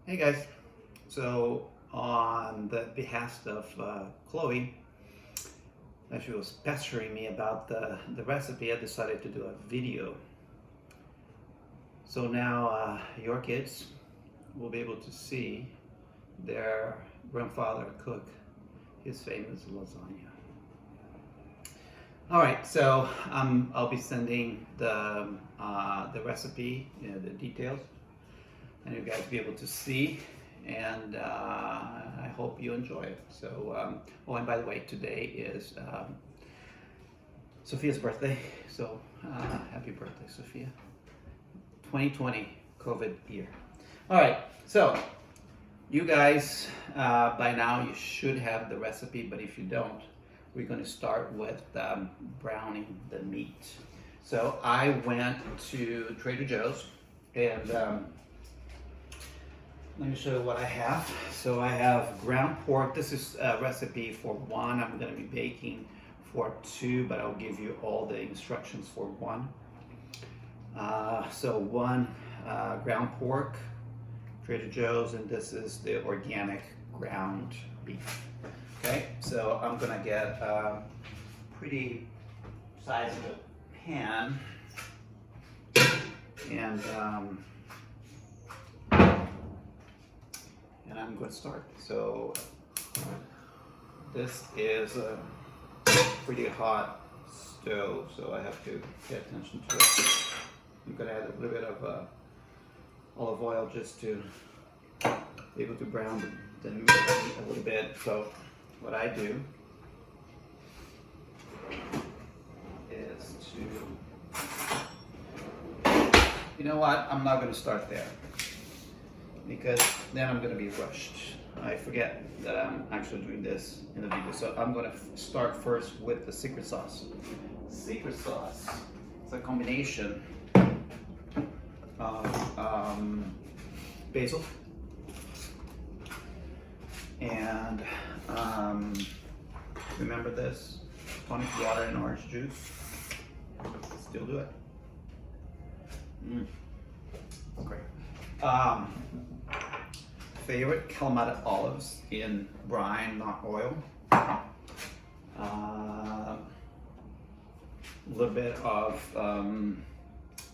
Hey guys, so on the behest of Chloe, as she was pestering me about the recipe, I decided to do a video. So now your kids will be able to see their grandfather cook his famous lasagna. All right, so I'll be sending the recipe, the details, and you guys be able to see, and I hope you enjoy it. So, oh, and by the way, today is Sophia's birthday, so happy birthday, Sophia. 2020 COVID year. All right, so you guys, by now you should have the recipe, but if you don't, we're going to start with browning the meat. So I went to Trader Joe's and let me show you what I have. So I have ground pork. This is a recipe for one. I'm going to be baking for two, but I'll give you all the instructions for one. So one ground pork, Trader Joe's, and this is the organic ground beef. Okay, so I'm going to get a pretty sizable pan and I'm going to start. So this is a pretty hot stove, so I have to pay attention to it. I'm going to add a little bit of olive oil just to be able to brown the meat a little bit. So what I do is you know what, I'm not going to start there, because then I'm going to be rushed. I forget that I'm actually doing this in the video. So I'm going to start first with the secret sauce. Secret sauce is a combination of basil and remember this, tonic water and orange juice. Still do it. Great. Favorite Kalamata olives in brine, not oil. A little bit of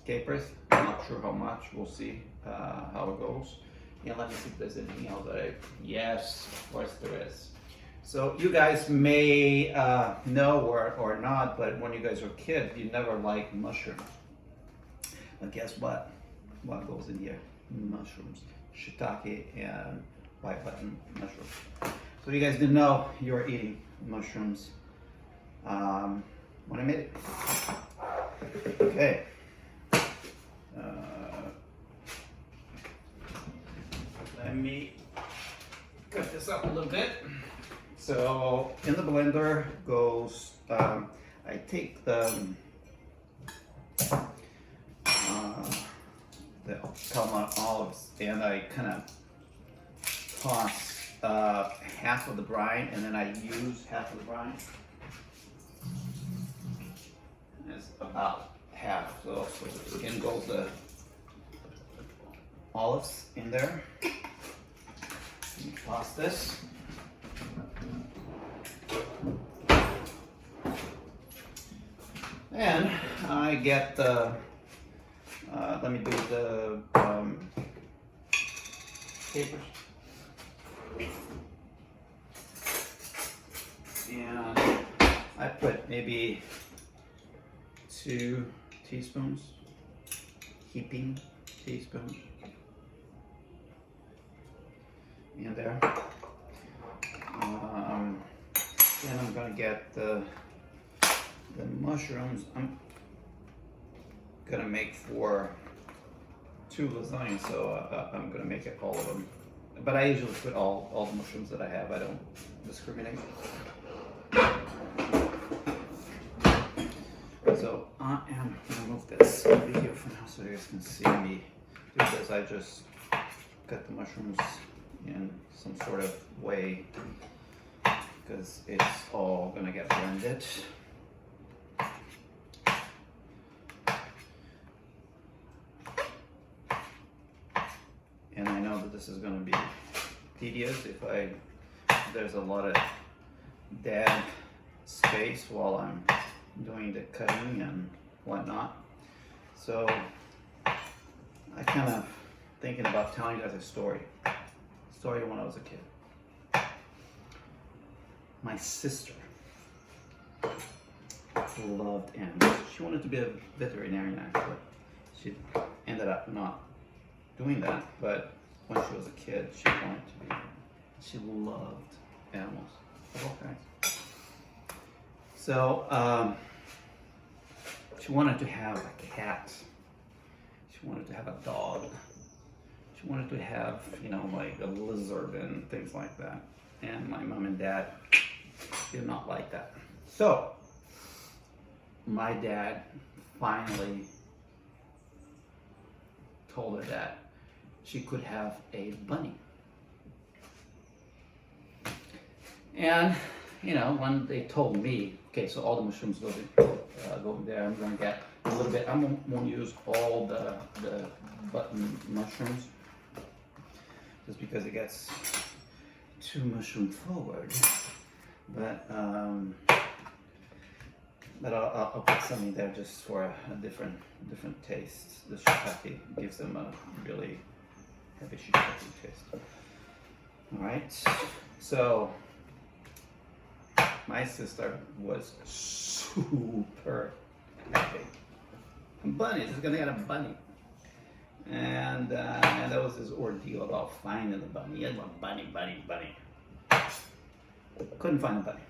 capers. I'm not sure how much. We'll see how it goes. Yeah, let me see if there's anything else that yes, of course there is. So you guys may know or not, but when you guys were kids, you never liked mushrooms. But guess what? What goes in here? Mushrooms, shiitake and white button mushrooms. So you guys didn't know you were eating mushrooms when I made it. Okay. Let me cut this up a little bit. So in the blender goes, I take the Kalamata olives and I kind of toss half of the brine, and then I use half of the brine. It's about half, so in goes the olives in there. Toss this. And I get the, let me do the capers. And I put maybe 2 teaspoons, heaping teaspoons in there. Then I'm gonna get the mushrooms. I'm gonna make for 2 lasagnas, so I'm gonna make it all of them. But I usually put all the mushrooms that I have. I don't discriminate. So I am gonna move this over here for now so you guys can see me do this. I just cut the mushrooms in some sort of way because it's all gonna get blended. And I know that this is going to be tedious if there's a lot of dead space while I'm doing the cutting and whatnot. So I kind of thinking about telling you guys a story when I was a kid. My sister loved animals. She wanted to be a veterinarian actually. She ended up not doing that, but when she was a kid, she wanted to be. She loved animals of all kinds. So she wanted to have a cat. She wanted to have a dog. She wanted to have, like a lizard and things like that. And my mom and dad did not like that. So my dad finally told her that she could have a bunny. And when they told me, okay, so all the mushrooms go there. I'm gonna get a little bit. I won't use all the button mushrooms, just because it gets too mushroom forward. But I'll put some in there just for a different taste. The shiitake gives them a really heavy shiitake taste. All right, so my sister was super happy. Bunny, she's gonna get a bunny. And that was this ordeal about finding the bunny. He had a bunny. Couldn't find the bunny.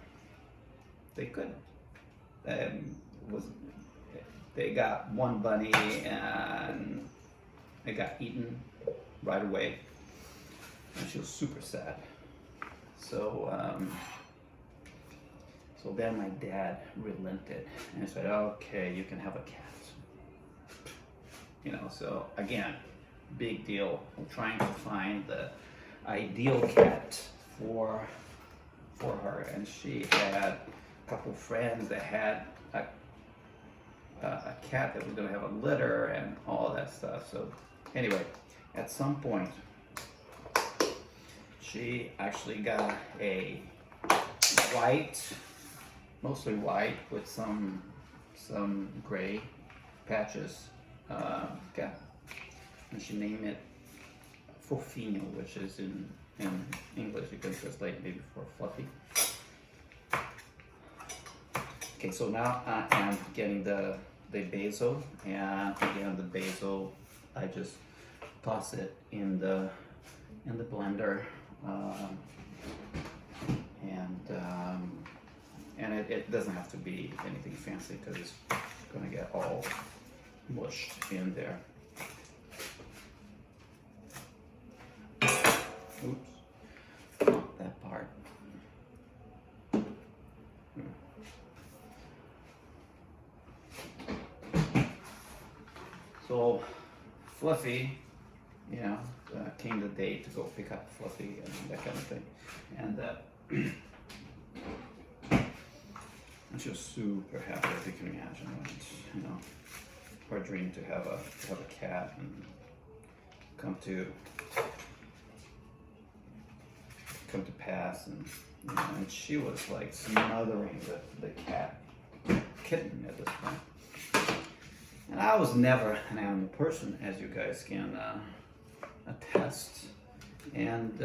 They couldn't. They got one bunny and it got eaten right away. And she was super sad. So then my dad relented and said, okay, you can have a cat. So again, big deal. I'm trying to find the ideal cat for her, and she had a couple friends that had a cat that was going to have a litter and all that stuff. So anyway, at some point, she actually got a white, mostly white with some gray patches cat, and she named it Fofinho, which is in English you can translate maybe for fluffy. Okay, so now I am getting the basil, and again the basil I just toss it in the blender, and it doesn't have to be anything fancy because it's gonna get all mushed in there. Oops, not that part. So Fluffy, came the day to go pick up Fluffy and that kind of thing, and and she was super happy, as you can imagine. Her dream to have a cat and come to pass, and and she was like smothering the kitten at this point. And I was never an animal person, as you guys can attest, and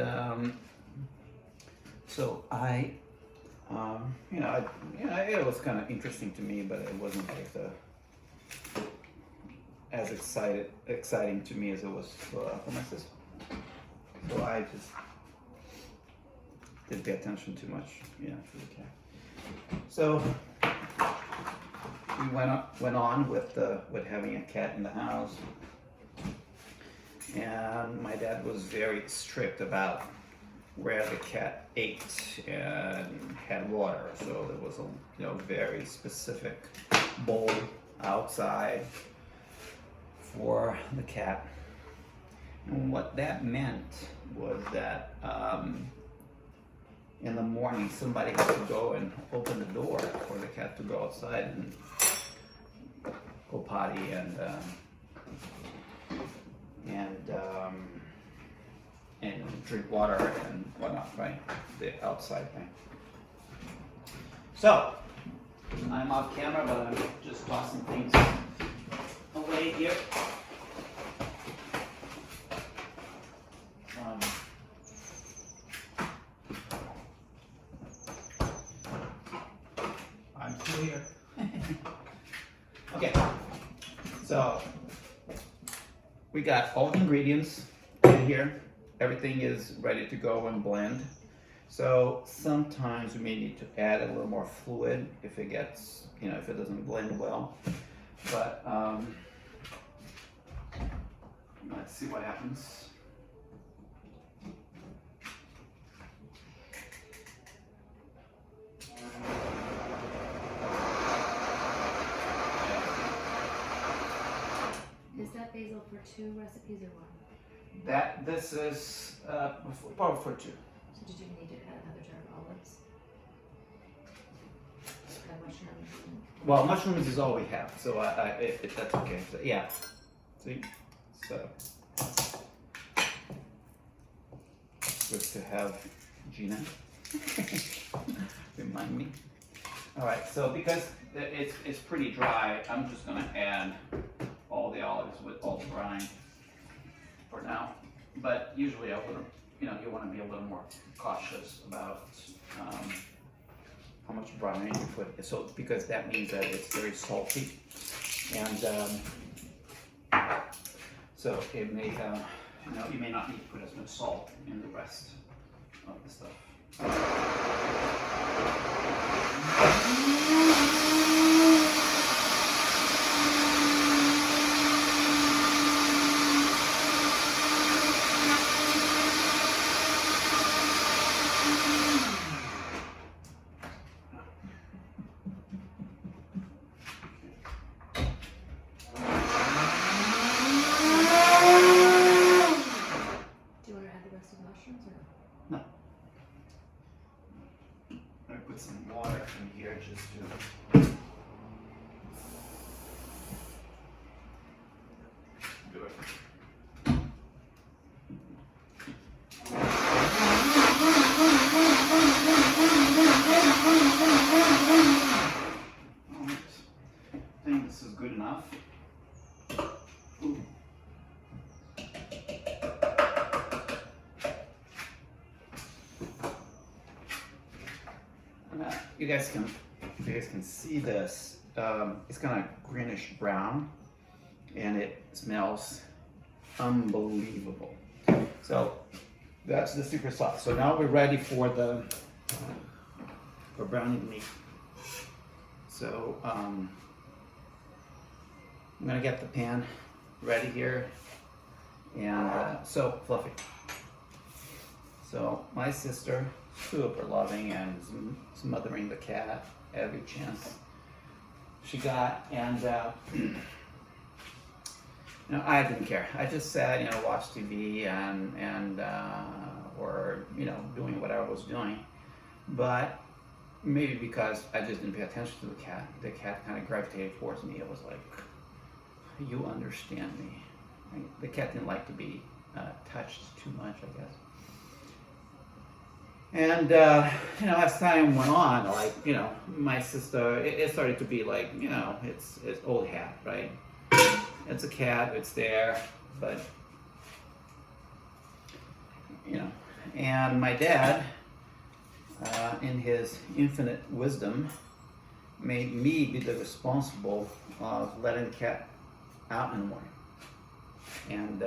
so it was kind of interesting to me, but it wasn't like as exciting to me as it was for my sister. So I just didn't pay attention too much, to the cat. So we went on with having a cat in the house, and my dad was very strict about where the cat ate and had water. So there was a very specific bowl outside for the cat. And what that meant was that in the morning somebody had to go and open the door for the cat to go outside and go potty, and drink water and whatnot, right? The outside thing. So, I'm off camera, but I'm just tossing things away here. I'm still here. Okay, so we got all the ingredients in here. Everything is ready to go and blend. So sometimes we may need to add a little more fluid if it gets, if it doesn't blend well. But let's see what happens. Is that basil for 2 recipes or 1? This is probably for 2. So did you need to add another jar of olives? Add mushrooms? Well, mushrooms is all we have, so if that's okay. So, yeah. See? So good to have Gina remind me. All right, so because it's pretty dry, I'm just gonna add all the olives with all the brine for now. But usually I would, you want to be a little more cautious about how much brine you put. So because that means that it's very salty, and so it may, you may not need to put as much salt in the rest of the stuff. No. I'm going to put some water in here just to do it. I think this is good enough. Ooh. You guys can see this. It's kind of greenish brown, and it smells unbelievable. So that's the secret sauce. So now we're ready for browning meat. So I'm gonna get the pan ready here, and so fluffy. So my sister, super loving and smothering the cat every chance she got, and I didn't care. I just sat, watched TV and or doing what I was doing, but maybe because I just didn't pay attention to the cat kind of gravitated towards me. It was like, you understand me. The cat didn't like to be touched too much, I guess. And as time went on, my sister, it started to be like, it's old hat, right? It's a cat, it's there, but and my dad, in his infinite wisdom, made me be the responsible of letting the cat out in the morning, and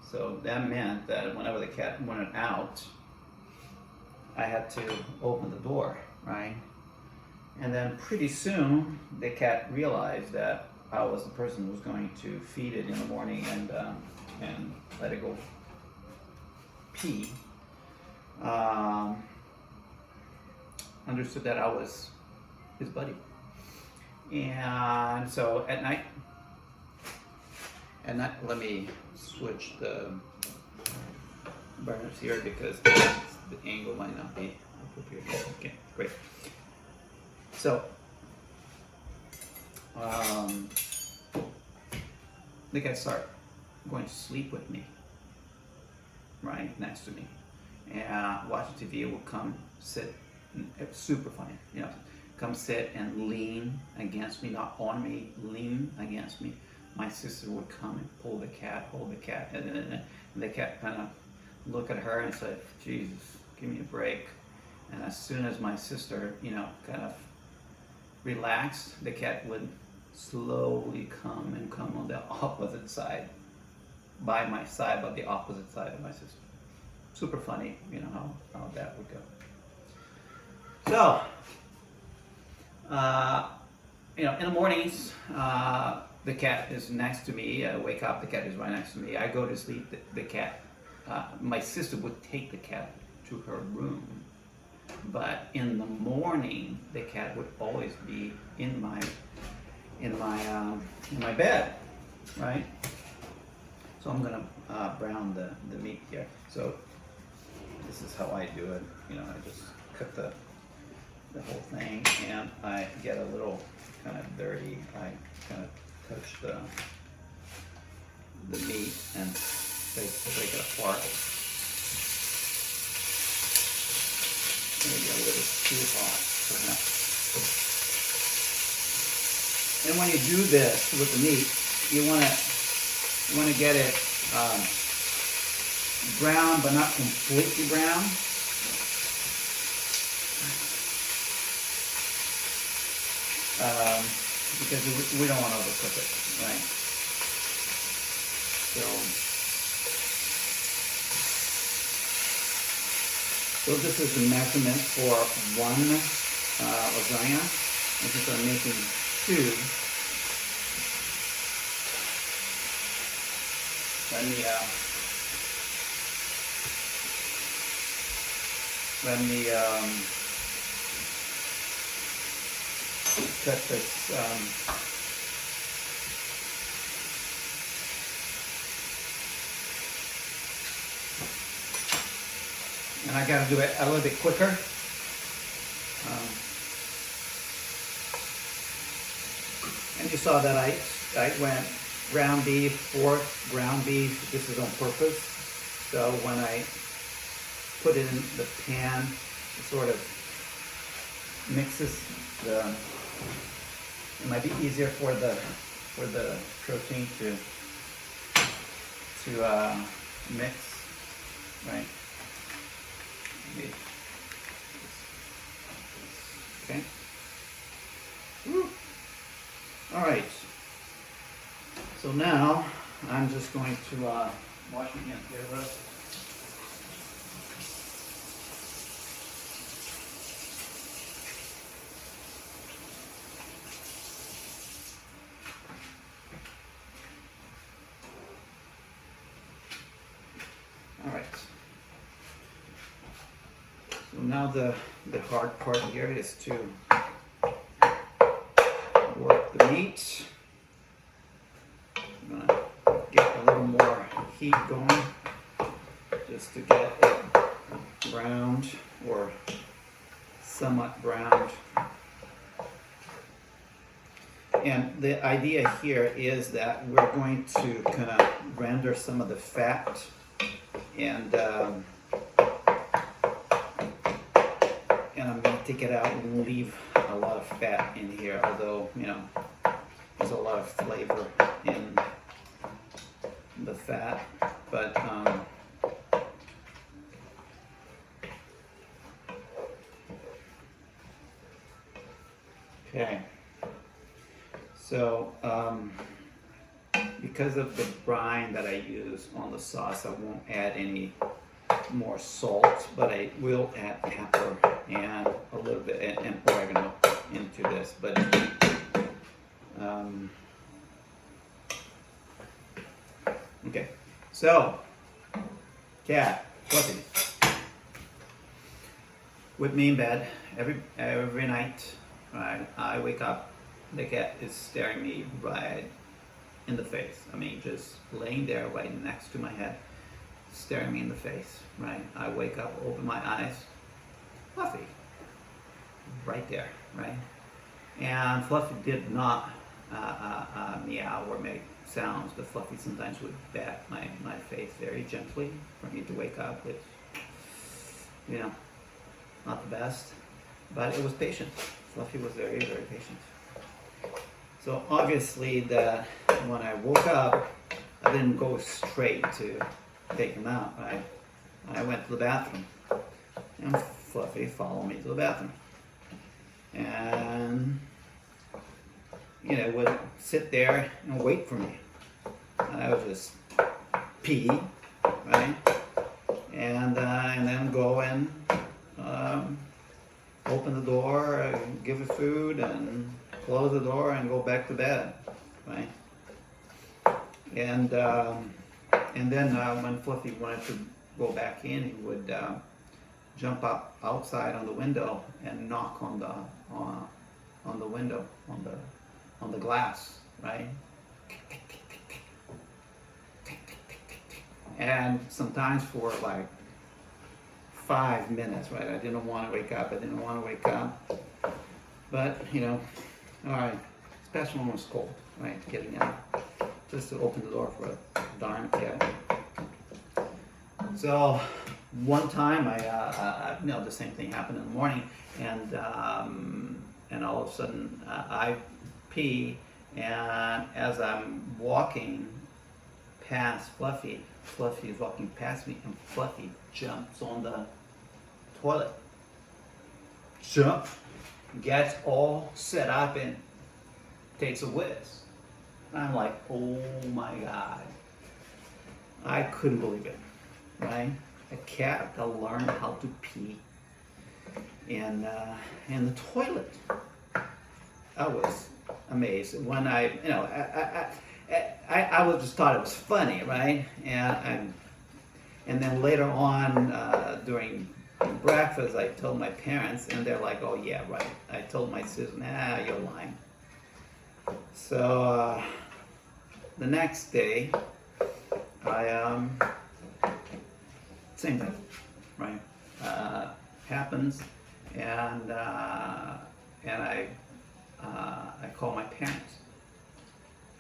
so that meant that whenever the cat went out, I had to open the door, right? And then pretty soon, the cat realized that I was the person who was going to feed it in the morning and let it go pee. Understood that I was his buddy. And so at night, let me switch the burners here because the angle might not be appropriate. Okay, great. So, the cat start going to sleep with me, right next to me, and watching TV. Will come sit. It's super funny, you know. Come sit and lean against me, not on me, lean against me. My sister would come and pull the cat, hold the cat, and the cat kind of look at her and say, "Jesus, give me a break." And as soon as my sister, you know, kind of relaxed, the cat would slowly come on the opposite side, by my side, but the opposite side of my sister. Super funny, you know, how that would go. So, you know, in the mornings, the cat is next to me. I wake up, the cat is right next to me. I go to sleep, the cat, my sister would take the cat to her room. But in the morning, the cat would always be in my bed, right? So I'm gonna brown the meat here. So this is how I do it. You know, I just cut the whole thing, and I get a little kind of dirty. I kind of touch the meat and break it apart. Maybe a little too hot, perhaps. And when you do this with the meat, you want to get it brown, but not completely brown. Because we don't want to overcook it, right? So this is the measurement for one lasagna. And since I'm making two, let me cut this. And I got to do it a little bit quicker. And you saw that I went ground beef, pork, ground beef. This is on purpose. So when I put it in the pan, it sort of mixes the. It might be easier for the protein to mix, right? Okay. Woo. All right. So now I'm just going to wash my hands here a little. All right. So now the hard part here is to work the meat. I'm gonna get a little more heat going just to get it browned or somewhat browned. And the idea here is that we're going to kind of render some of the fat and I'm going to take it out and leave a lot of fat in here, although, you know, there's a lot of flavor in the fat, but okay. So because of the brine that I use on the sauce, I won't add any more salt, but I will add pepper and a little bit and oregano into this. But okay, so cat, Fluffy, with me in bed every night. Right, I wake up, the cat is staring me right in the face. I mean, just laying there right next to my head, staring me in the face, right? I wake up, open my eyes, Fluffy, right there, right? And Fluffy did not meow or make sounds, but Fluffy sometimes would bat my face very gently for me to wake up, which, you know, not the best, but it was patient. Fluffy was very, very patient. So obviously when I woke up, I didn't go straight to take him out, right? I went to the bathroom, and Fluffy followed me to the bathroom. And, you know, would sit there and wait for me. And I would just pee, right? And then go and open the door, give it food, and close the door and go back to bed, right? And then when Fluffy wanted to go back in, he would jump up outside on the window and knock on the window, on the glass, right? And sometimes for like 5 minutes, right? I didn't want to wake up. But, you know, all right, especially when it was cold, right? Getting out, just to open the door for a darn cat. So one time you know, the same thing happened in the morning, and all of a sudden I pee, and as I'm walking past Fluffy is walking past me, and Fluffy jumps on the toilet. Gets all set up and takes a whiz. And I'm like, oh my God. I couldn't believe it, right? A cat that learned how to pee in the toilet. I was amazed when I was just thought it was funny, right? And then later on during breakfast, I told my parents, and they're like, "Oh yeah, right." I told my sister, "Nah, you're lying." So the next day, I same thing, right? Happens, and I call my parents,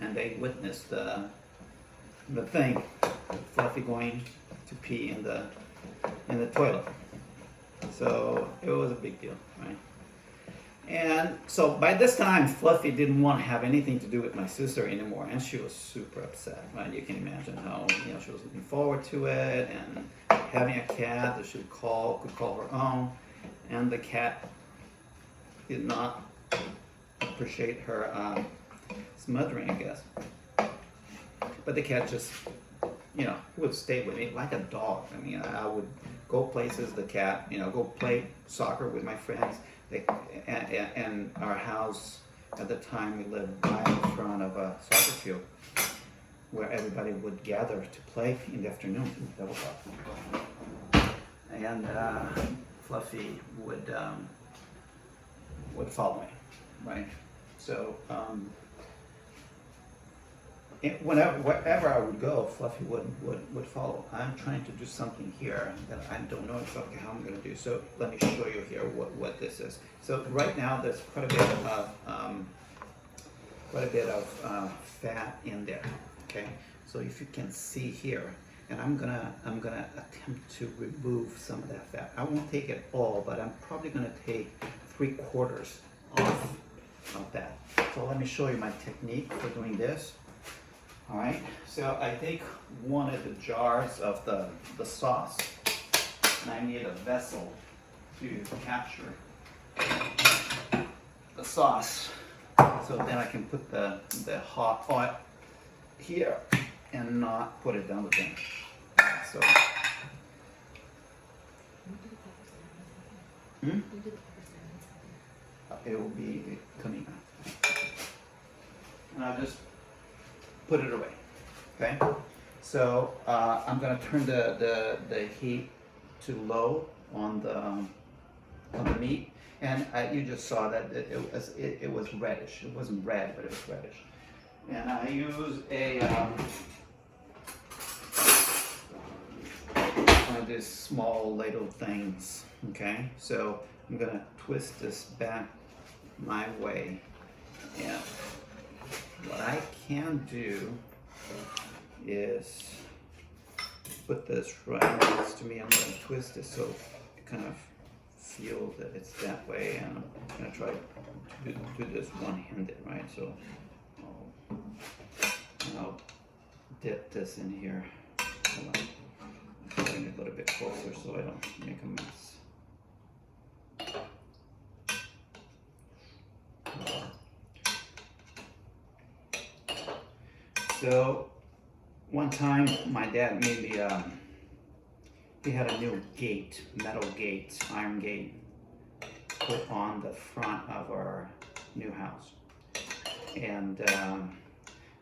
and they witnessed the thing, Fluffy going to pee in the toilet. So it was a big deal, right? And so by this time, Fluffy didn't want to have anything to do with my sister anymore, and she was super upset, right? You can imagine how, you know, she was looking forward to it, and having a cat that she could call her own, and the cat did not appreciate her smothering, I guess. But the cat just, you know, would stay with me like a dog. I mean, I would go places, the cat, you know, go play soccer with my friends. And our house at the time, we lived right in front of a soccer field where everybody would gather to play in the afternoon. That was awesome. And Fluffy would follow me, right? So wherever I would go, Fluffy would follow. I'm trying to do something here that I don't know exactly how I'm going to do. So let me show you here what this is. So right now there's quite a bit of fat in there. Okay. So if you can see here, and I'm gonna attempt to remove some of that fat. I won't take it all, but I'm probably gonna take 3/4 off of that. So let me show you my technique for doing this. All right, so I take one of the jars of the sauce, and I need a vessel to capture the sauce. So then I can put the hot oil here and not put it down the drain. So, it will be coming out. And I'll just put it away. Okay. So I'm gonna turn the heat to low on the meat, and you just saw that it was reddish. It wasn't red, but it was reddish. And I use one of these small ladle things. Okay. So I'm gonna twist this back my way, and what I can do is put this right next to me. I'm going to twist it so it kind of feel that it's that way, and I'm going to try to do this one-handed, right? So I'll dip this in here. Hold on. Bring it a little bit closer so I don't make a mess. So one time my dad made me he had a new gate, metal gate, iron gate, put on the front of our new house. And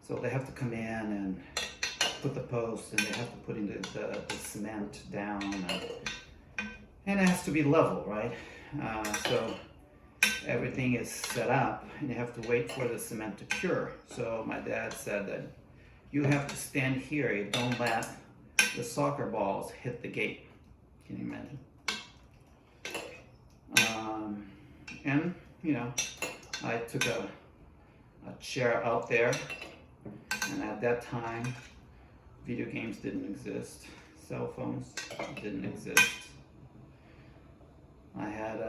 so they have to come in and put the posts, and they have to put in the cement down, and it has to be level, right? So everything is set up, and you have to wait for the cement to cure. So my dad said that you have to stand here, you don't let the soccer balls hit the gate. Can you imagine? And you know, I took a chair out there, and at that time video games didn't exist, cell phones didn't exist. I had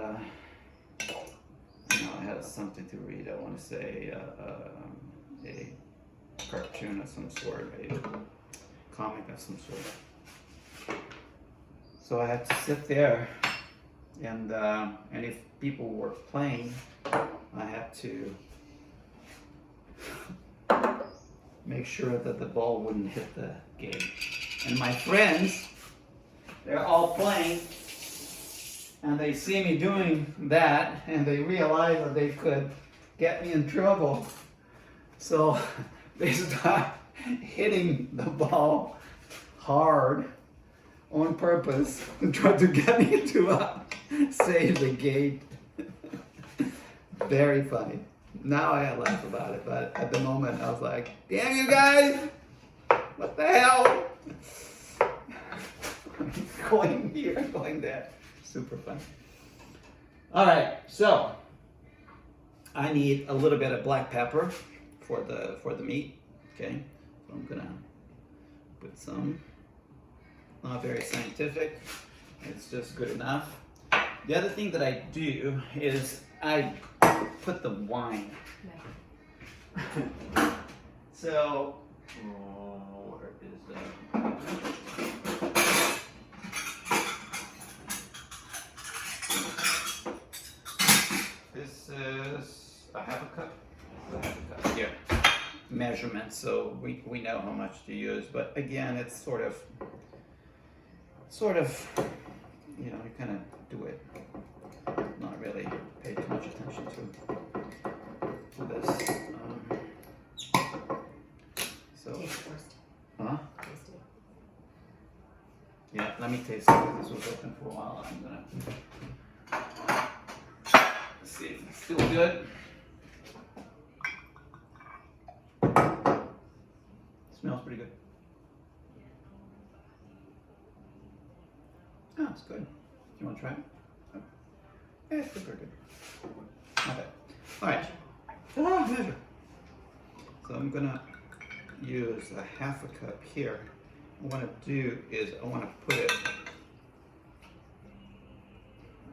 I had something to read. I want to say a cartoon of some sort, a comic of some sort. So I had to sit there, and if people were playing, I had to make sure that the ball wouldn't hit the gate. And my friends, they're all playing, and they see me doing that, and they realize that they could get me in trouble. So they start hitting the ball hard on purpose and try to get me to save the gate. Very funny. Now I laugh about it, but at the moment I was like, damn you guys! What the hell? Going here, going there. Super fun. Alright, so I need a little bit of black pepper for the meat. Okay, so I'm gonna put some. Not very scientific, it's just good enough. The other thing that I do is I put the wine. So, where is that? This is a half a cup. Here, measurement, so we know how much to use. But again, it's sort of, you know, you kind of do it. Not really pay too much attention to this. So, Taste first. huh? Taste it. Yeah, let me taste it because this was open for a while. I'm gonna see if it's still good. Smells pretty good. Oh, it's good. You want to try it? Oh. Yeah, it's pretty good. Okay. All right. Measure. So I'm gonna use a half a cup here. What I want to do is I want to put it.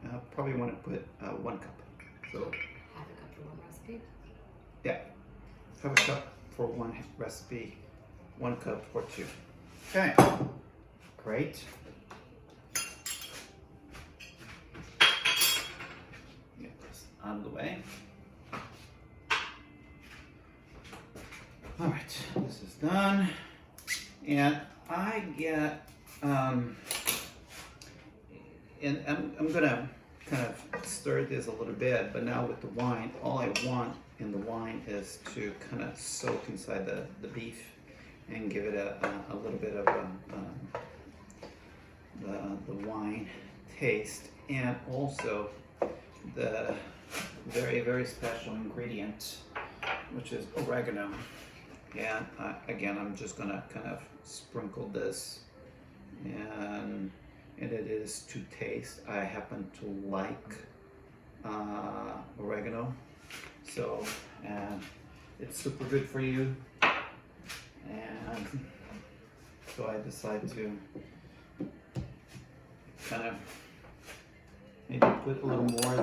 I probably want to put 1 cup. So Half a cup for one recipe. yeah, half a cup for one recipe, 1 cup for 2. Okay. Great. Get this out of the way. All right, this is done, and I get, and I'm gonna kind of stir this a little bit, but now with the wine, all I want in the wine is to kind of soak inside the beef and give it a little bit of the wine taste, and also the very, very special ingredient, which is oregano. And again, I'm just gonna kind of sprinkle this, and it is to taste. I happen to like oregano, so it's super good for you. and so I decided to kind of maybe put a little more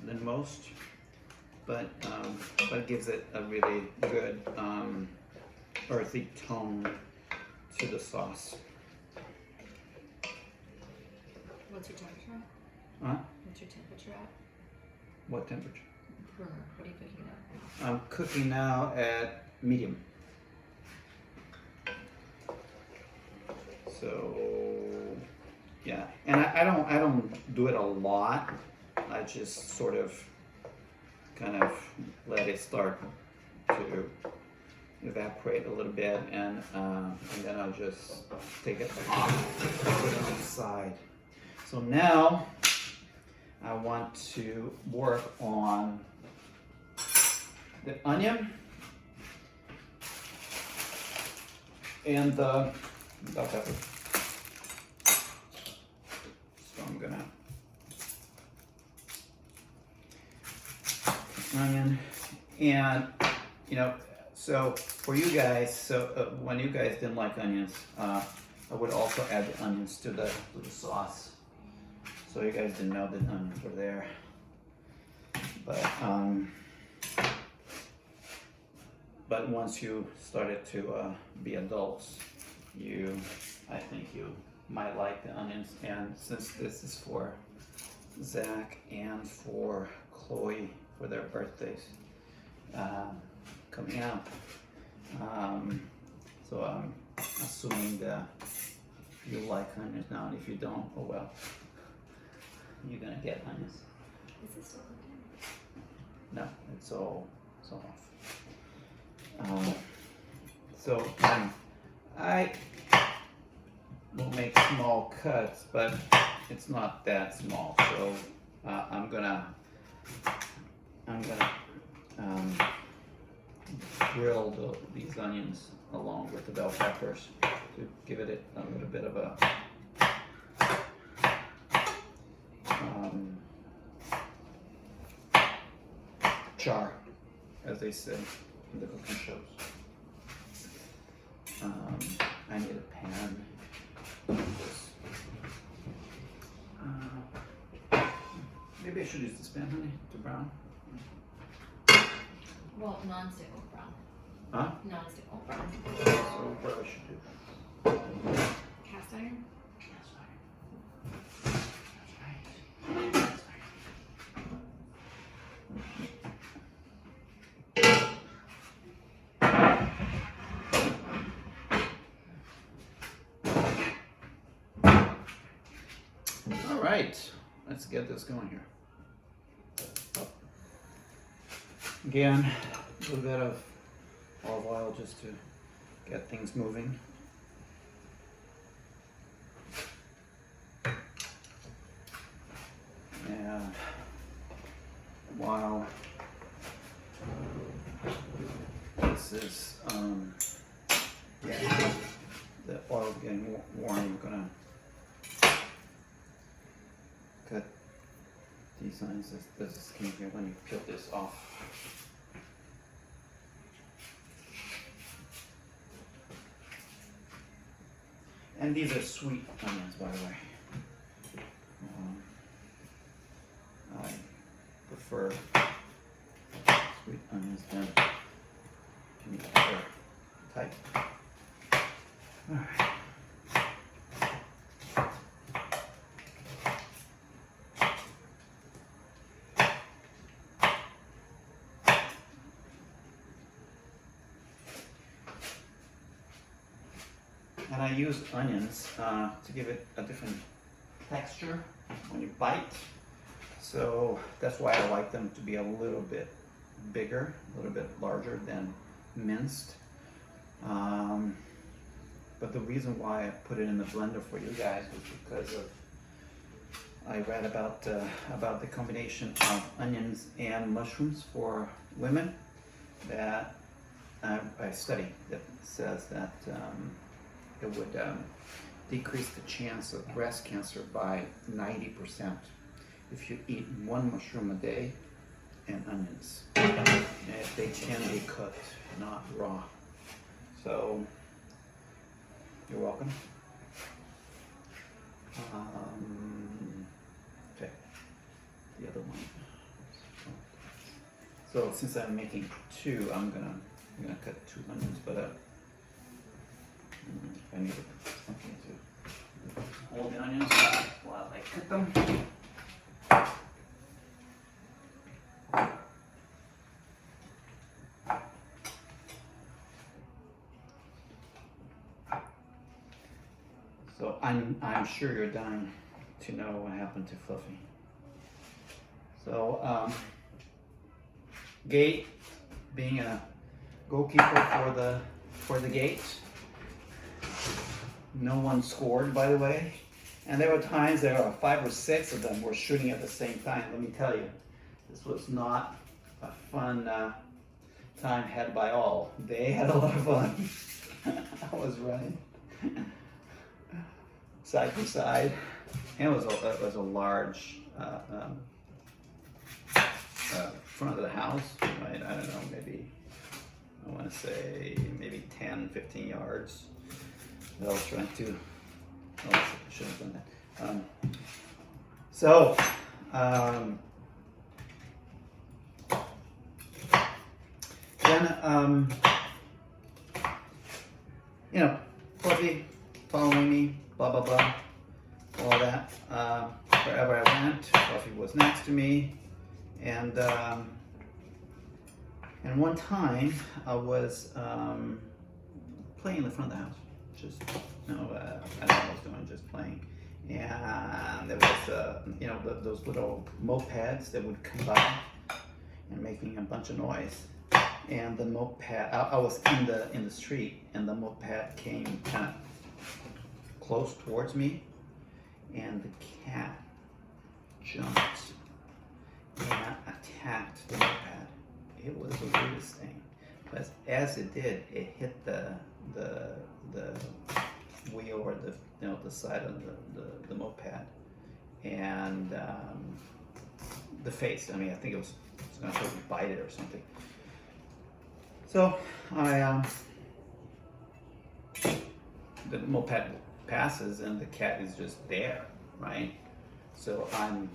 than most, but that gives it a really good earthy tone to the sauce. What's your temperature? Huh? What's your temperature at? What temperature? Burner. What are you cooking at? I'm cooking now at medium. So yeah, and I don't do it a lot. I just sort of kind of let it start to evaporate a little bit, and then I'll just take it off, put it on the side. So now I want to work on the onion and the bell pepper. So I'm gonna onion, and so for you guys, when you guys didn't like onions, I would also add the onions to the sauce. So you guys didn't know that onions were there, but once you started to be adults, I think you might like the onions. And since this is for Zach and for Chloe for their birthdays coming up, so I'm assuming that you like onions now, and if you don't, oh well, you're gonna get onions. Is it still cooking? No, it's all off. I will make small cuts, but it's not that small. So I'm gonna grill these onions along with the bell peppers to give it a little bit of a char, as they say in the cooking shows. I need a pan. Maybe I should use this pan, honey, to brown. Well, non-stick or brown. Huh? Non-stick or brown. So what I should do? Cast iron? Cast iron. That's right. All right, let's get this going here. Again, a little bit of olive oil just to get things moving. And while this is the oil getting warm, I'm gonna cut these onions. There's a skin here when you peel this off. And these are sweet onions, by the way. I prefer sweet onions than any other type. All right. And I use onions to give it a different texture when you bite. So that's why I like them to be a little bit bigger, a little bit larger than minced. But the reason why I put it in the blender for you guys was because I read about the combination of onions and mushrooms for women. That I study that says that it would decrease the chance of breast cancer by 90% if you eat one mushroom a day and onions. And they can be cooked, not raw. So broken. Okay, the other one. So since I'm making two, I'm gonna cut 2 onions, but I need something to hold the onions while I cut them. So I'm sure you're dying to know what happened to Fluffy. So Gate, being a goalkeeper for the gate, no one scored, by the way. And there were times there were 5 or 6 of them were shooting at the same time. Let me tell you, this was not a fun time had by all. They had a lot of fun. I was running side to side. And it was a large front of the house, right? I don't know, maybe, I want to say maybe 10, 15 yards. I was trying to, oh, I shouldn't have done that. Then, you know, Fluffy following me, blah, blah, blah, all that. Wherever I went, Fluffy was next to me. And one time I was playing in the front of the house, just, you know, I don't know what I was doing, just playing. And there was, you know, those little mopeds that would come by and making a bunch of noise. And the moped, I was in the street, and the moped came kind of close towards me, and the cat jumped and attacked the moped. It was the weirdest thing, but as it did, it hit the wheel or the side of the moped, and the face. I mean, I think it was going to bite it or something. So the moped passes and the cat is just there, right? So I'm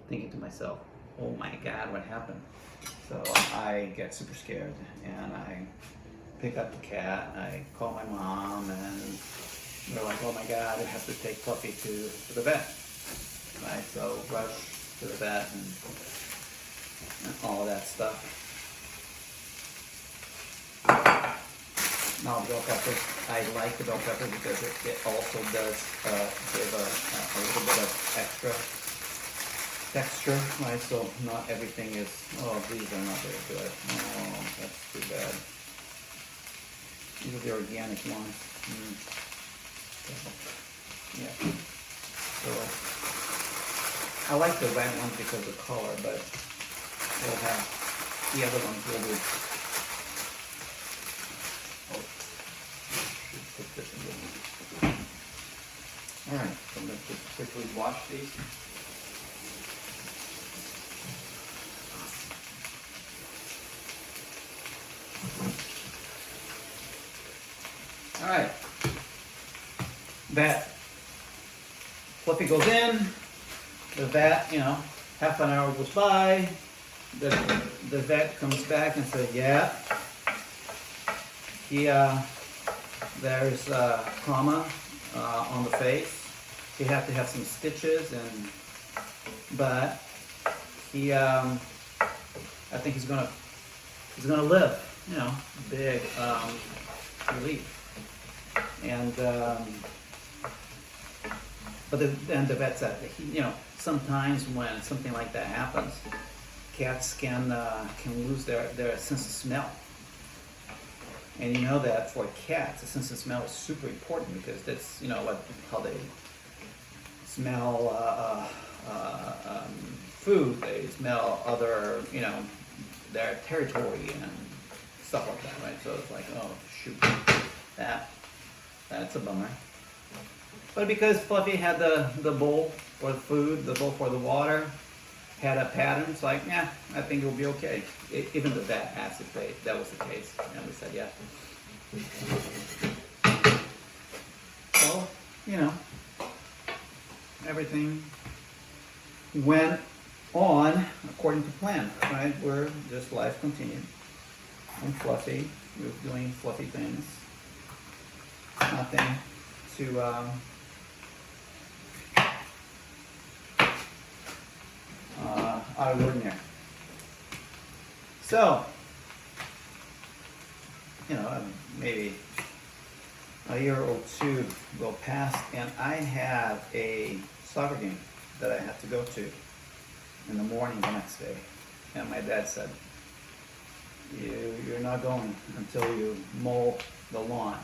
thinking to myself, oh my God, what happened? So I get super scared and I pick up the cat, I call my mom, and they're like, oh my God, I have to take Fluffy to the vet, right? So rush to the vet and all of that stuff. Now the bell pepper, I like the bell pepper because it also does give a little bit of extra texture, right? So not everything is, oh, these are not very good. Oh, that's too bad. These are the organic ones. So, yeah. So I like the red ones because of the color, but we'll have the other ones will do. Put this in the Alright, so let's just quickly wash these. Alright. Vat. Fluffy goes in. The vat, you know, half an hour goes by. The vet comes back and says, yeah. There's trauma on the face. He had to have some stitches, but he, I think he's gonna live. You know, big relief. And but then the vet said, you know, sometimes when something like that happens, cats can lose their sense of smell. And you know that for cats, the sense of smell is super important because that's, you know, how they smell food, they smell other, you know, their territory and stuff like that, right? So it's like, oh shoot, that's a bummer. But because Fluffy had the bowl for the food, the bowl for the water, had a pattern, it's like, yeah, I think it will be okay. Even the vet asked if that was the case, and we said yeah. So you know, everything went on according to plan, right? We're just life continued. And Fluffy, we were doing Fluffy things. Nothing to out of the ordinary. So, you know, maybe a year or two go past, and I have a soccer game that I had to go to in the morning the next day. And my dad said, you're not going until you mow the lawn.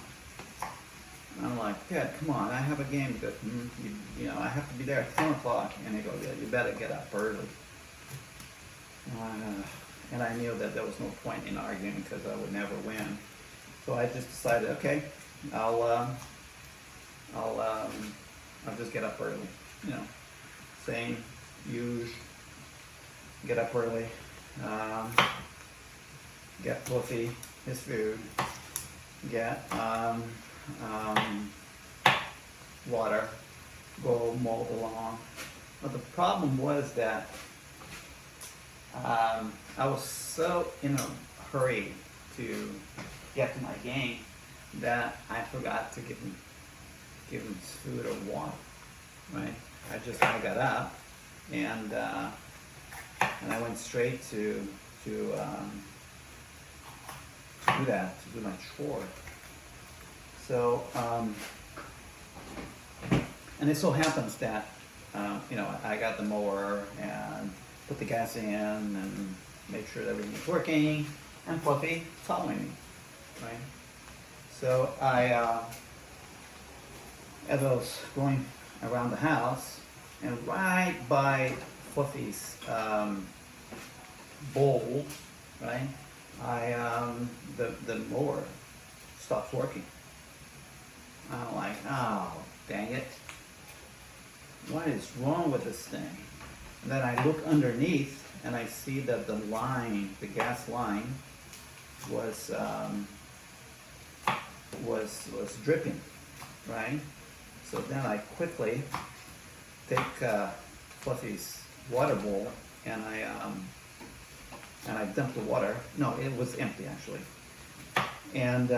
And I'm like, Dad, come on, I have a game that, you know, I have to be there at 10 o'clock. And he goes, yeah, you better get up early. And I knew that there was no point in arguing because I would never win. So I just decided, okay, I'll just get up early. You know, same, use, get up early, get Fluffy his food, get water, go mow the lawn. But the problem was that I was so in a hurry to get to my game that I forgot to give him food or water. Right? I got up and I went straight to do that, to do my chore. So and it so happens that you know, I got the mower and put the gas in and make sure that everything's working, and Fluffy following me, right? So as I was going around the house, and right by Fluffy's bowl, right, the mower stops working. I'm like, oh, dang it. What is wrong with this thing? And then I look underneath and I see that the line, the gas line, was dripping, right? So then I quickly take Fluffy's water bowl and I dump the water. No, it was empty actually, and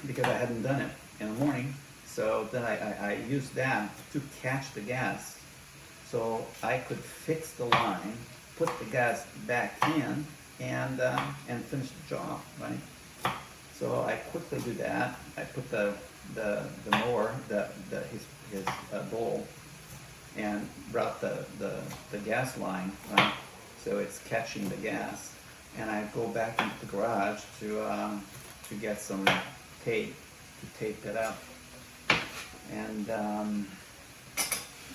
because I hadn't done it in the morning, so then I used that to catch the gas, so I could fix the line, put the gas back in, and finish the job, right? So I quickly do that. I put the mower, his bowl, and brought the gas line, right? So it's catching the gas, and I go back into the garage to get some tape to tape it up, and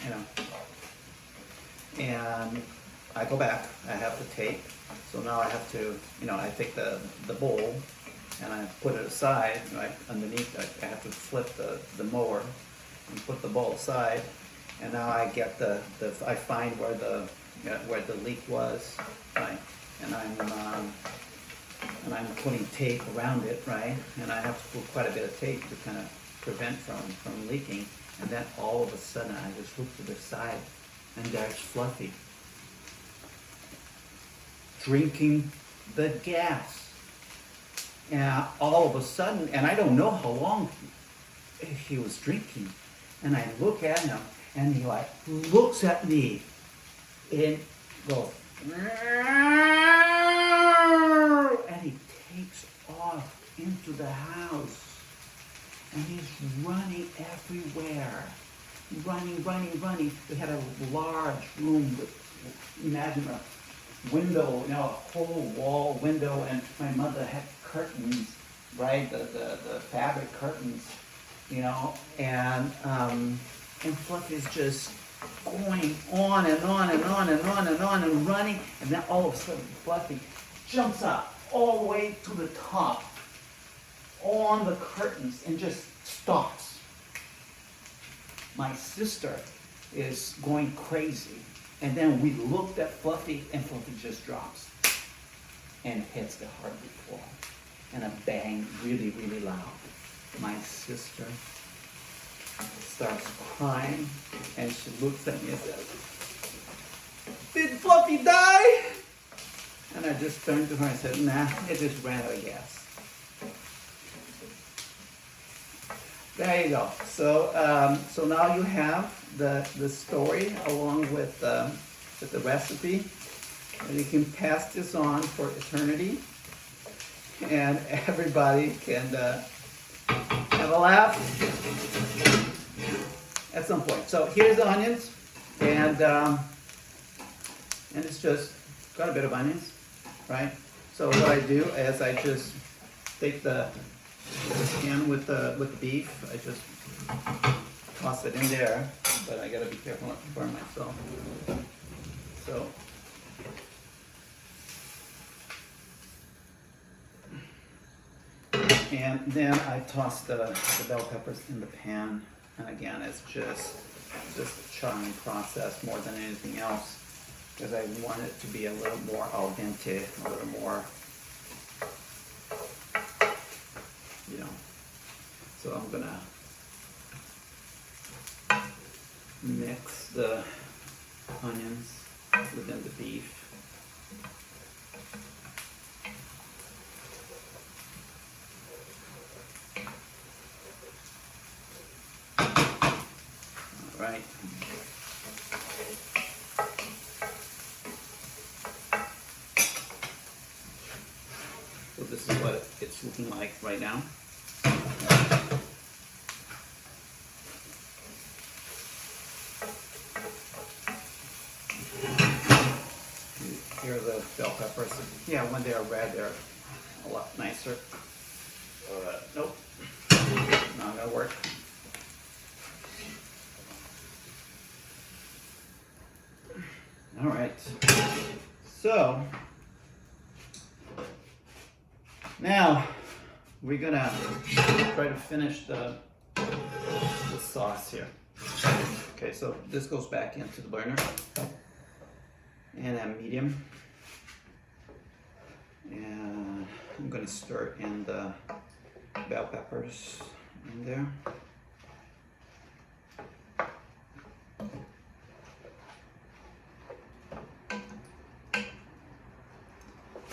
you know, and I go back. I have the tape, so now I have to, you know, I take the bowl and I put it aside, right underneath. I have to flip the mower and put the bowl aside, and now I get I find where the leak was, right, and I'm putting tape around it, right, and I have to put quite a bit of tape to kind of prevent from leaking. And then all of a sudden I just look to the side and there's Fluffy drinking the gas. And all of a sudden, and I don't know how long he was drinking, and I look at him and he like looks at me and goes, and he takes off into the house. And he's running everywhere. Running. We had a large room with, imagine a window, you know, a whole wall window, and my mother had curtains, right? The fabric curtains, you know, and Fluffy's just going on and on and on and on and on and running, and then all of a sudden Fluffy jumps up all the way to the top on the curtains and just stops. My sister is going crazy, and then we looked at Fluffy, and Fluffy just drops and hits the hardwood floor, and a bang really, really loud. My sister starts crying, and she looks at me and says, "Did Fluffy die?" And I just turned to her and said, "Nah, it just ran out of gas." There you go. So now you have the story along with the recipe, and you can pass this on for eternity, and everybody can have a laugh at some point. So here's the onions, and it's just got a bit of onions, right? So what I do is I just take the pan with the beef. I just toss it in there, but I gotta be careful not to burn myself. So and then I toss the bell peppers in the pan, and again it's just a charring process more than anything else, because I want it to be a little more al dente, a little more, you know. So I'm gonna mix the onions within the beef. All right. So this is what it's looking like right now. Here are the bell peppers. Yeah, when they are red, they're a lot nicer. Nope, not gonna work. All right, so now we're gonna try to finish the sauce here. Okay, so this goes back into the burner, and at medium, and I'm gonna stir in the bell peppers in there.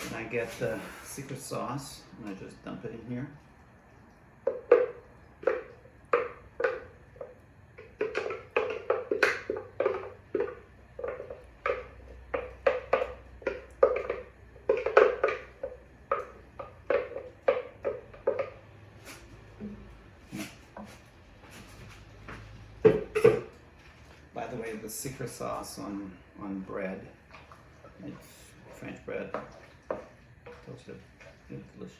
And I get the secret sauce, and I just dump it in here. By the way, the secret sauce on bread, like French bread, toasted, it's delicious.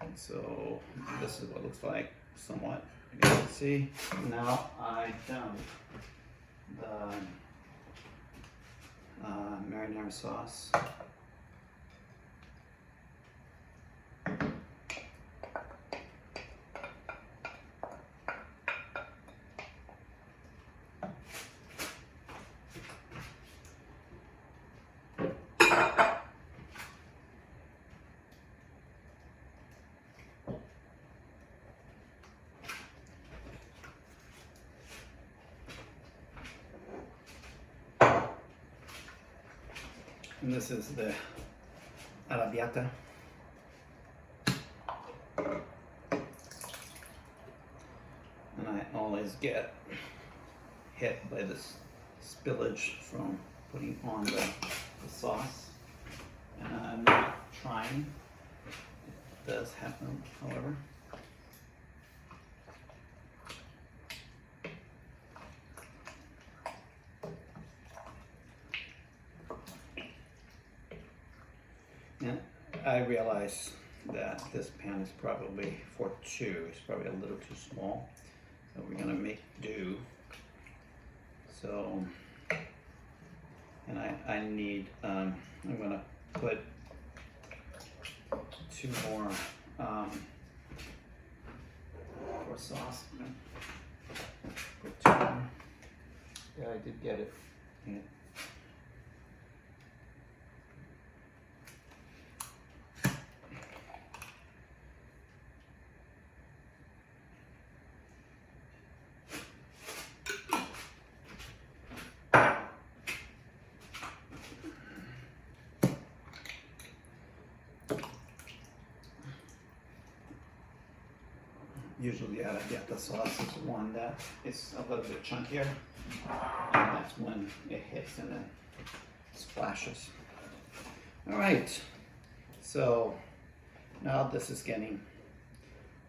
And so this is what it looks like, somewhat. You can see. Now I dump the marinara sauce. And this is the arrabbiata. And I always get hit by this spillage from putting on the sauce. And I'm not trying. It does happen, however. And I realize that this pan is probably for two. It's probably a little too small. So we're gonna make do. So, and I need, I'm gonna put two more for sauce. Put two more. Yeah, I did get it. Yeah. Usually arrabbiata sauce is one that is a little bit chunkier, and that's when it hits and then splashes. All right, so now this is getting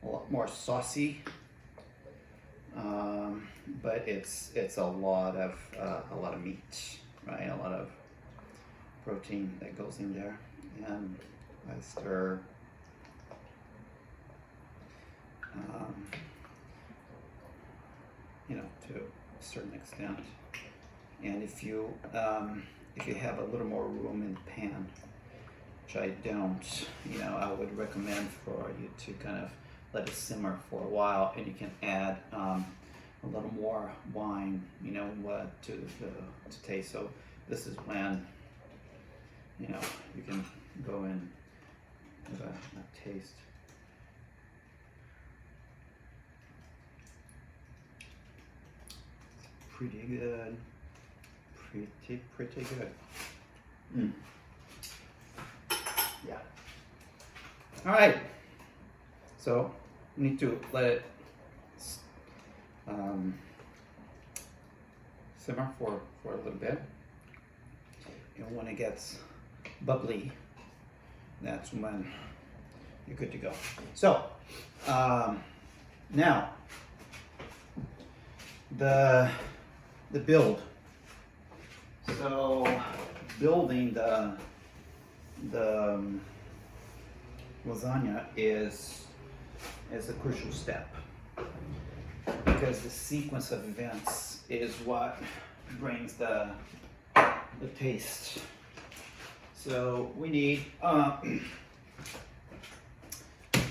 a lot more saucy, but it's a lot of meat, right? A lot of protein that goes in there, and I stir. You know, to a certain extent, and if you have a little more room in the pan, which I don't, you know, I would recommend for you to kind of let it simmer for a while, and you can add a little more wine, you know, to taste. So this is when, you know, you can go in with a taste. Pretty good. Pretty good. Yeah. All right. So we need to let it simmer for a little bit. And when it gets bubbly, that's when you're good to go. So now the build. So building the lasagna is a crucial step, because the sequence of events is what brings the taste. So we need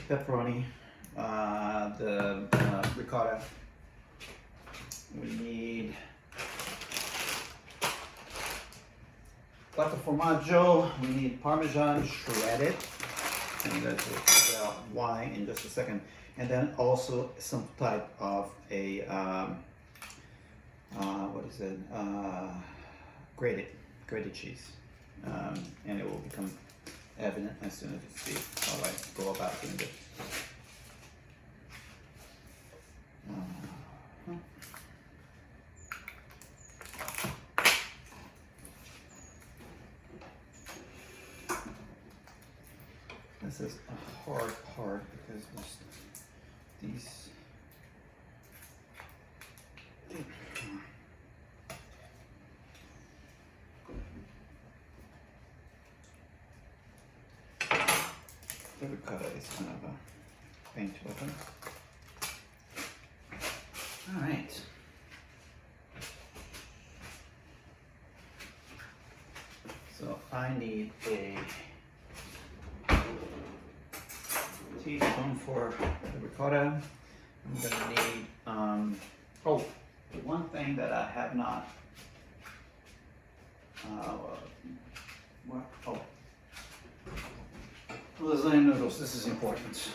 pepperoni, the ricotta. We need plato formaggio. We need Parmesan shredded. And you guys will figure out why in just a second. And then also some type of a what is it? Grated cheese. And it will become evident as soon as you see how I go about doing this. This is a hard part because these the ricotta is kind of a pain to open. All right. So I need a teaspoon for the ricotta. I'm gonna need, oh, one thing that I have not, lasagna noodles, this is important.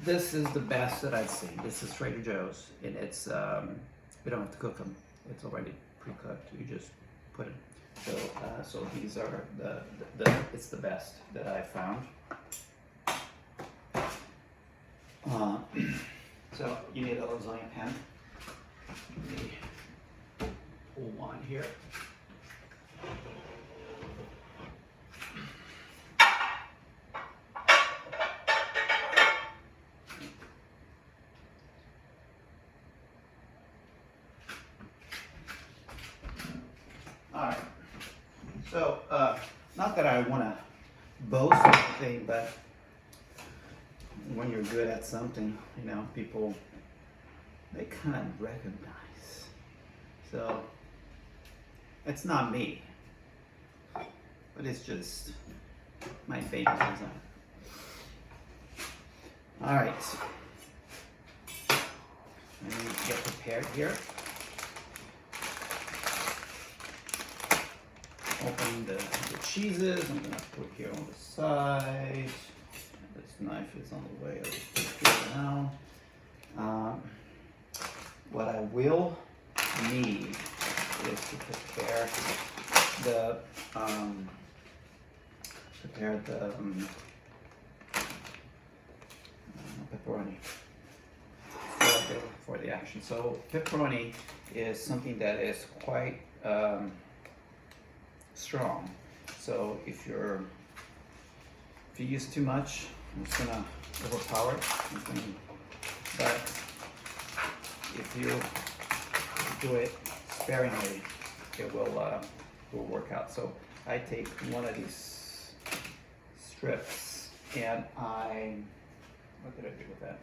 This is the best that I've seen. This is Trader Joe's, and it's, we don't have to cook them. It's already pre-cooked. You just put it. So these are it's the best that I found. So you need a lasagna pan. The whole one here. All right. So not that I want to boast or anything, but when you're good at something, you know, people, they kind of recognize. So it's not me, but it's just my favorite design. All right, I need to get prepared here. Open the cheeses. I'm gonna put here on the side. This knife is on the way. I'll just put it down. What I will need is to prepare the pepperoni for the action. So pepperoni is something that is quite strong. So if you use too much, it's gonna overpower it. But if you do it sparingly, it will work out. So I take one of these strips and what did I do with that?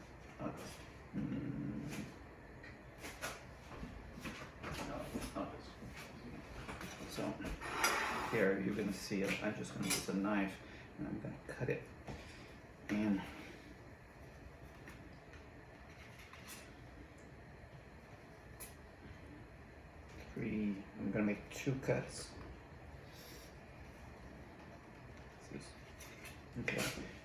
So here you're gonna see it. I'm just gonna use a knife and I'm gonna cut it. And I'm gonna make 2 cuts. Okay,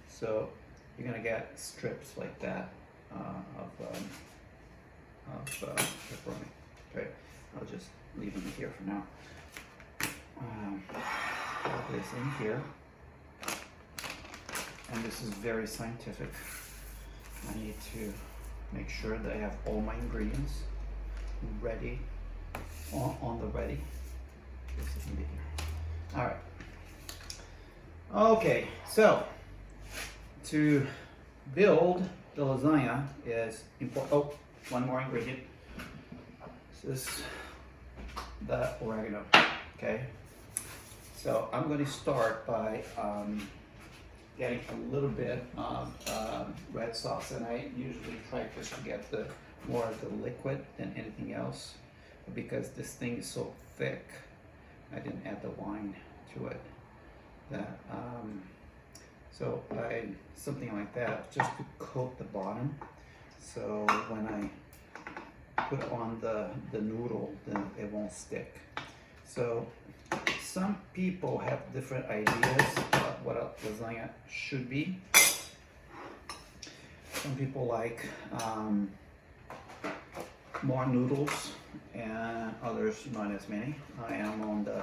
so you're gonna get strips like that of pepperoni. Okay, I'll just leave them here for now. Put this in here, and this is very scientific. I need to make sure that I have all my ingredients ready, on the ready. This is in here. All right. Okay, so to build the lasagna is important. Oh, one more ingredient. This is the oregano. Okay, so I'm going to start by getting a little bit of red sauce, and I usually try just to get more of the liquid than anything else, because this thing is so thick. I didn't add the wine to it. That so something like that, just to coat the bottom, so when I put on the noodle, then it won't stick. So some people have different ideas about what a lasagna should be. Some people like more noodles, and others not as many. I am on the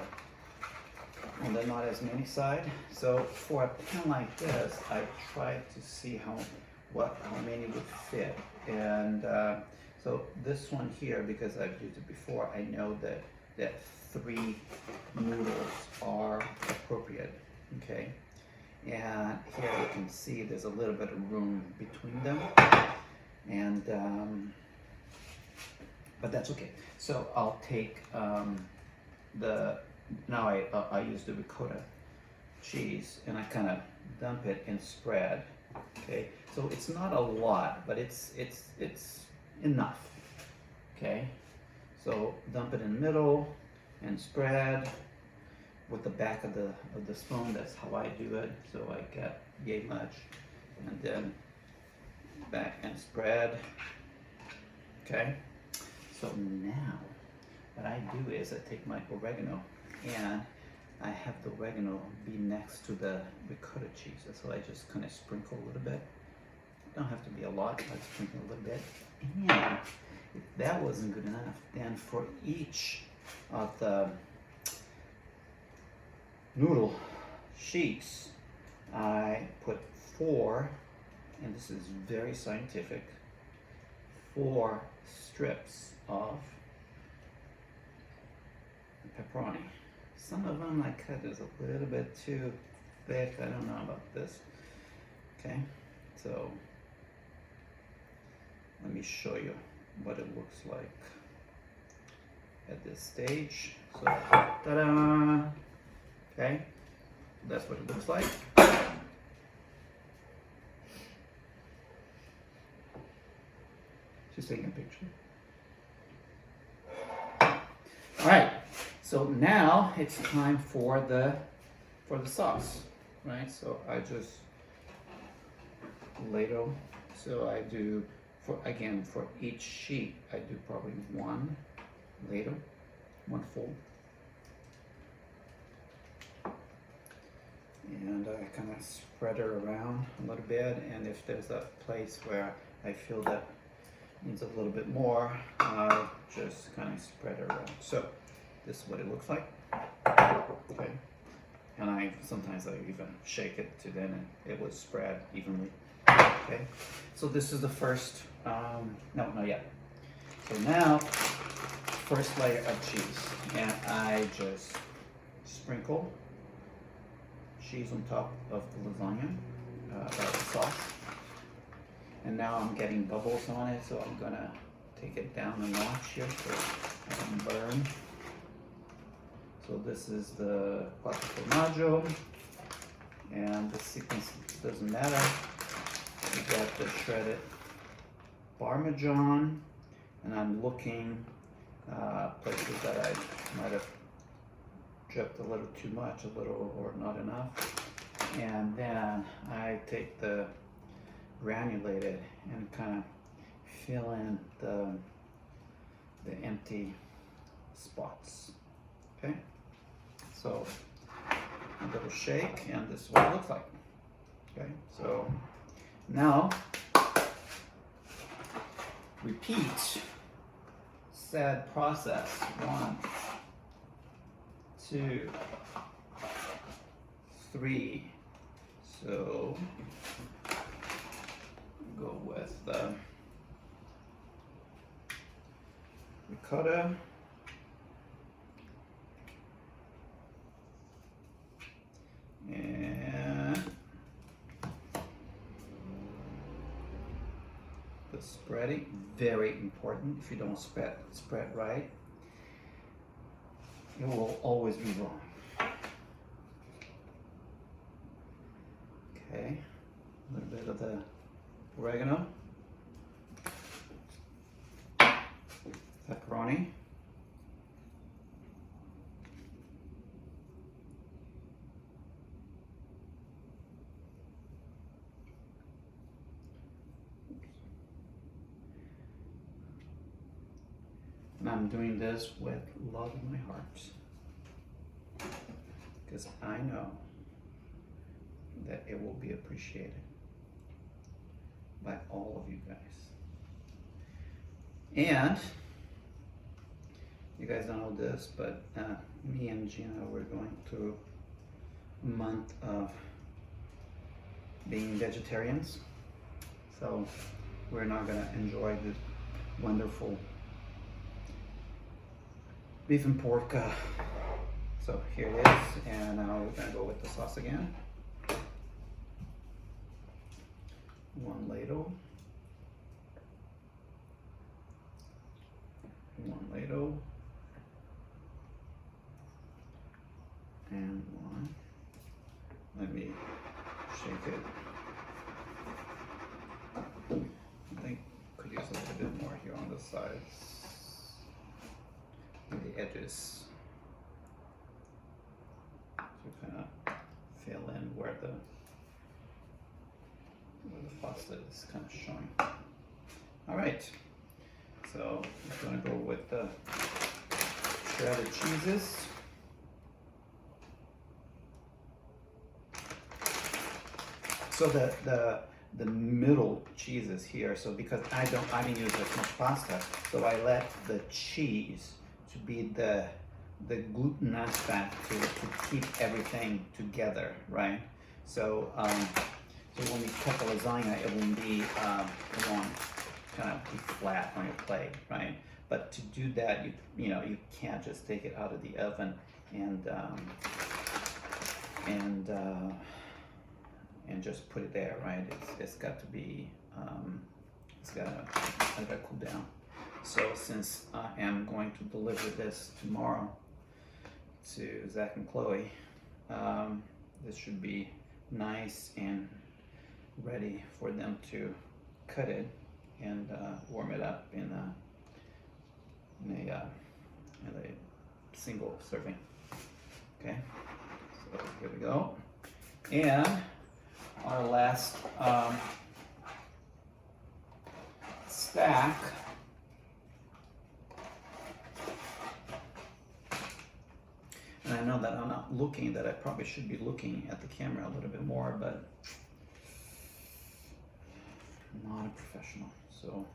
not as many side. So for a pan like this, I try to see how many would fit. And so this one here, because I've used it before, I know that 3 noodles are appropriate. Okay, and here you can see there's a little bit of room between them, and but that's okay. So I'll take now I use the ricotta cheese, and I kind of dump it and spread. Okay, so it's not a lot, but it's enough. Okay, so dump it in the middle and spread with the back of the spoon. That's how I do it. So I get yay much, and then back and spread. Okay, so now what I do is I take my oregano, and I have the oregano be next to the ricotta cheese. So I just kind of sprinkle a little bit. Don't have to be a lot, but sprinkle a little bit. And if that wasn't good enough, then for each of the noodle sheets, I put 4, and this is very scientific, 4 strips of pepperoni. Some of them I cut is a little bit too thick. I don't know about this. Okay, so let me show you what it looks like at this stage. So, ta-da! Okay, that's what it looks like. Just taking a picture. All right. So now it's time for the sauce, right? So I just ladle. So I do for each sheet I do probably 1 ladle, 1 full, and I kind of spread it around a little bit. And if there's a place where I feel that needs a little bit more, I'll just kind of spread it around. So this is what it looks like. Okay, and sometimes I even shake it to then it would spread evenly. Okay, so this is the first, no, not yet. So now, first layer of cheese, and I just sprinkle cheese on top of the lasagna, the sauce. And now I'm getting bubbles on it, so I'm gonna take it down a notch here so I don't burn. So this is the quattro formaggio, and the sequence doesn't matter. We got the shredded Parmesan, and I'm looking places that I might have dripped a little too much, a little or not enough. And then I take the granulated and kind of fill in the empty spots. Okay, so a little shake, and this is what it looks like. Okay, so now repeat said process 1, 2, 3. So go with the ricotta, and the spreading, very important. If you don't spread right, it will always be wrong. Okay, a little bit of the oregano, pepperoni, and I'm doing this with love in my heart because I know that it will be appreciated by all of you guys. And you guys don't know this, but me and Gina, we're going through a month of being vegetarians. So we're not gonna enjoy the wonderful beef and pork. So here it is, and now we're gonna go with the sauce again. 1 ladle. 1 ladle. And 1. Let me shake it. I think could use a little bit more here on the sides and the edges. So kind of fill in where the pasta is kind of showing. All right, so I'm going to go with the shredded cheeses. So the middle cheeses here. So because I didn't use as much pasta, so I let the cheese to be the gluten aspect to keep everything together, right? So so when we cut the lasagna, it won't be it won't kind of be flat on your plate, right? But to do that, you know you can't just take it out of the oven and just put it there, right? It's got to be it's gotta cool down. So since I am going to deliver this tomorrow to Zach and Chloe, this should be nice and ready for them to cut it and warm it up in a single serving. Okay, so here we go. And our last stack and I know that I'm not looking, that I probably should be looking at the camera a little bit more, but I'm not a professional, so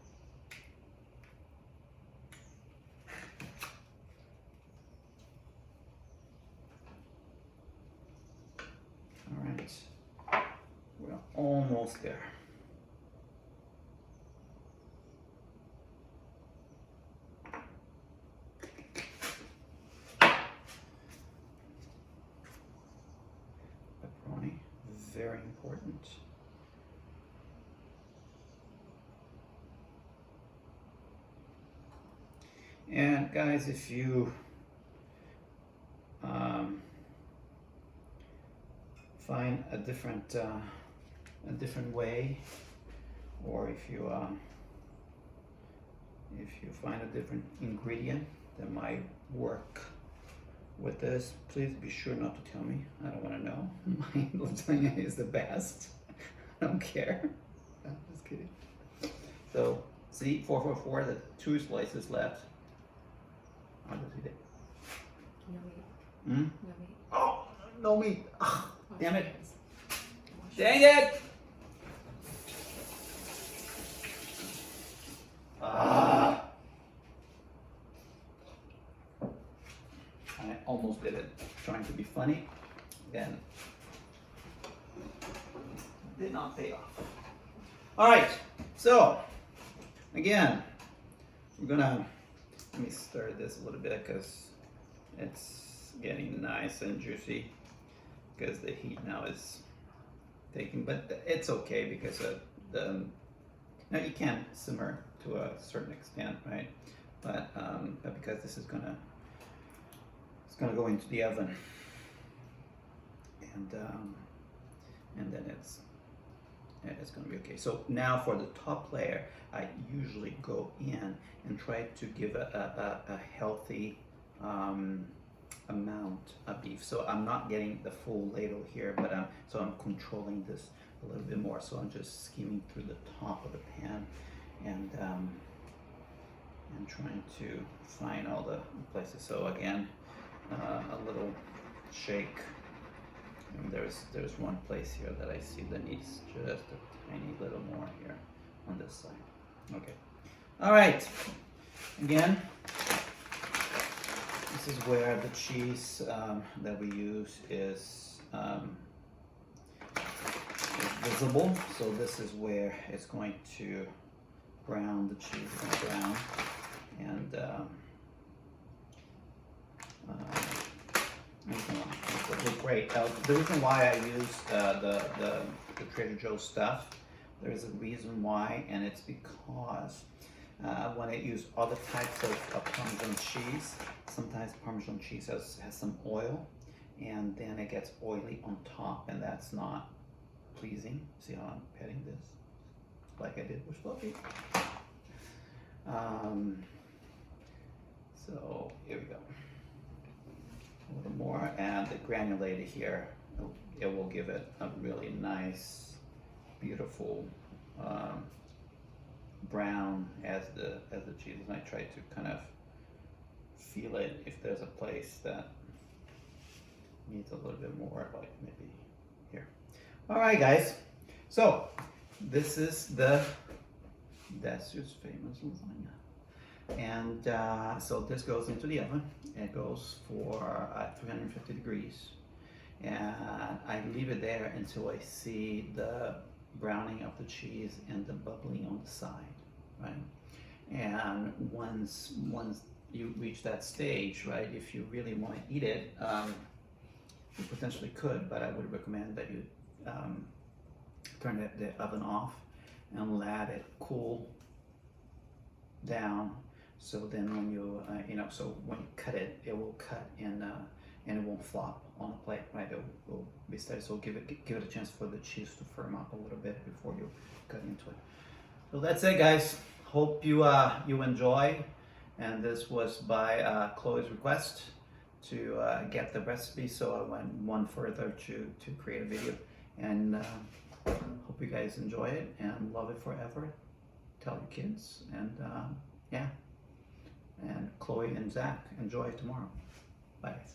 all right, we're almost there. And guys, if you find a different way, or if you find a different ingredient that might work with this, please be sure not to tell me. I don't want to know. My lasagna is the best. I don't care. I'm just kidding. So see, 444, the 2 slices left. How does he do? No meat. Hmm? No meat. Oh, no meat. Oh, damn it. Wash Dang it! Ah. I almost did it, trying to be funny, then did not pay off. All right, so again, we're gonna, let me stir this a little bit because it's getting nice and juicy because the heat now is taking, but it's okay because now you can simmer to a certain extent, right? But because this is gonna go into the oven, and then it's gonna be okay. So now for the top layer, I usually go in and try to give a healthy amount of beef. So I'm not getting the full ladle here, but so I'm controlling this a little bit more. So I'm just skimming through the top of the pan and trying to find all the places. So again, a little shake. And there's one place here that I see that needs just a tiny little more here on this side. Okay. All right. Again, this is where the cheese that we use is visible. So this is where it's going to brown. The cheese is going to brown, and great. The reason why I use the Trader Joe's stuff, there's a reason why, and it's because when I use other types of Parmesan cheese, sometimes Parmesan cheese has some oil, and then it gets oily on top, and that's not pleasing. See how I'm petting this, like I did with Fluffy. So here we go. A little more, and the granulated here, it will give it a really nice, beautiful brown as the cheese. And I try to kind of feel it if there's a place that needs a little bit more, like maybe here. All right, guys. So this is that's just famous lasagna. And so this goes into the oven. It goes for 350 degrees, and I leave it there until I see the browning of the cheese and the bubbling on the side, right? And once you reach that stage, right, if you really want to eat it, you potentially could, but I would recommend that you turn the oven off and let it cool down. So then when you, so when you cut it, it will cut and it won't flop on the plate, right? It will be steady. So give it a chance for the cheese to firm up a little bit before you cut into it. So that's it, guys. Hope you enjoy. And this was by Chloe's request to get the recipe. So I went one further to create a video. And hope you guys enjoy it and love it forever. Tell your kids, and yeah. And Chloe and Zach, enjoy tomorrow. Bye, guys.